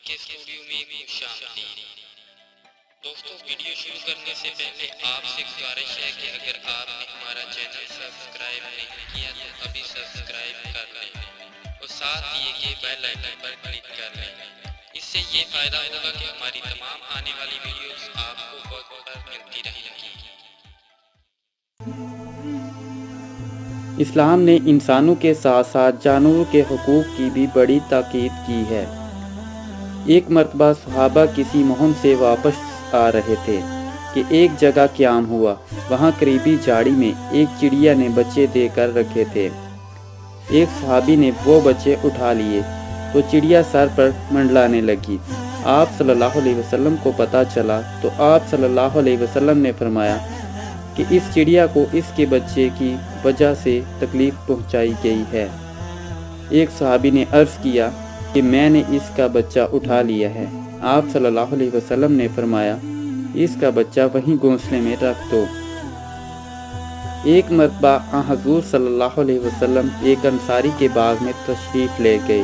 کے اسٹوڈیو میں خوش آمدید۔ دوستو، ویڈیو شروع کرنے سے پہلے آپ سے گزارش ہے کہ اگر آپ نے ہمارا چینل سبسکرائب نہیں کیا تو ابھی سبسکرائب کر لیں اور ساتھ دیے گئے بیل آئکن پر کلک کر لیں۔ اس سے یہ فائدہ ہوگا کہ ہماری تمام آنے والی ویڈیوز آپ کو وقت پر ملتی رہیں گی۔ اسلام نے انسانوں کے ساتھ ساتھ جانوروں کے حقوق کی بھی بڑی تاکید کی ہے۔ ایک مرتبہ صحابہ کسی مہم سے واپس آ رہے تھے کہ ایک جگہ قیام ہوا۔ وہاں قریبی جھاڑی میں ایک چڑیا نے بچے دے کر رکھے تھے۔ ایک صحابی نے وہ بچے اٹھا لیے تو چڑیا سر پر منڈلانے لگی۔ آپ صلی اللہ علیہ وسلم کو پتہ چلا تو آپ صلی اللہ علیہ وسلم نے فرمایا کہ اس چڑیا کو اس کے بچے کی وجہ سے تکلیف پہنچائی گئی ہے۔ ایک صحابی نے عرض کیا کہ میں نے اس کا بچہ اٹھا لیا ہے۔ آپ صلی اللہ علیہ وسلم نے فرمایا اس کا بچہ وہیں گھونسلے میں رکھ دو۔ ایک مرتبہ حضور صلی اللہ علیہ وسلم ایک انصاری کے باغ میں تشریف لے گئے۔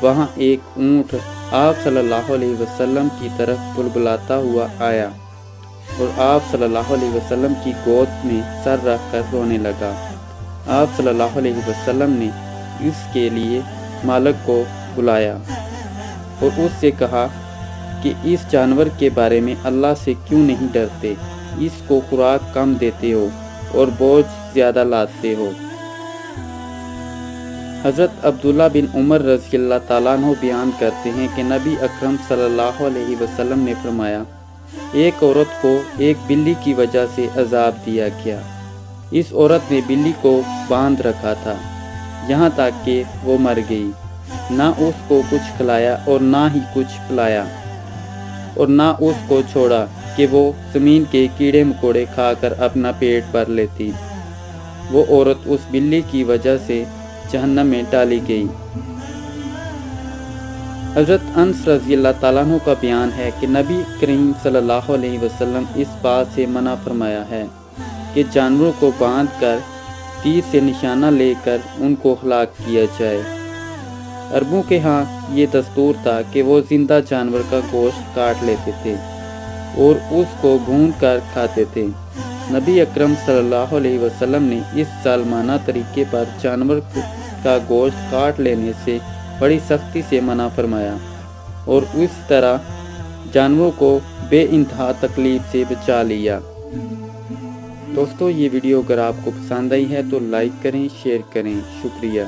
وہاں ایک اونٹ آپ صلی اللہ علیہ وسلم کی طرف بلبلاتا ہوا آیا اور آپ صلی اللہ علیہ وسلم کی گود میں سر رکھ کر رونے لگا۔ آپ صلی اللہ علیہ وسلم نے اس کے لیے مالک کو بلایا اور اس سے کہا کہ اس جانور کے بارے میں اللہ سے کیوں نہیں ڈرتے؟ اس کو خوراک کم دیتے ہو اور بوجھ زیادہ لاتے ہو۔ حضرت عبداللہ بن عمر رضی اللہ تعالیٰ عنہ بیان کرتے ہیں کہ نبی اکرم صلی اللہ علیہ وسلم نے فرمایا ایک عورت کو ایک بلی کی وجہ سے عذاب دیا گیا۔ اس عورت نے بلی کو باندھ رکھا تھا یہاں تک کہ وہ مر گئی۔ نہ اس کو کچھ کھلایا اور نہ ہی کچھ پلایا اور نہ اس کو چھوڑا کہ وہ زمین کے کیڑے مکوڑے کھا کر اپنا پیٹ بھر لیتی۔ وہ عورت اس بلی کی وجہ سے جہنم میں ڈالی گئی۔ حضرت انس رضی اللہ تعالیٰ عنہ کا بیان ہے کہ نبی کریم صلی اللہ علیہ وسلم اس بات سے منع فرمایا ہے کہ جانوروں کو باندھ کر تیر سے نشانہ لے کر ان کو ہلاک کیا جائے۔ عربوں کے ہاں یہ دستور تھا کہ وہ زندہ جانور کا گوشت کاٹ لیتے تھے اور اس کو بھون کر کھاتے تھے۔ نبی اکرم صلی اللہ علیہ وسلم نے اس ظالمانہ طریقے پر جانور کا گوشت کاٹ لینے سے بڑی سختی سے منع فرمایا اور اس طرح جانوروں کو بے انتہا تکلیف سے بچا لیا۔ دوستو، یہ ویڈیو اگر آپ کو پسند آئی ہے تو لائک کریں، شیئر کریں۔ شکریہ۔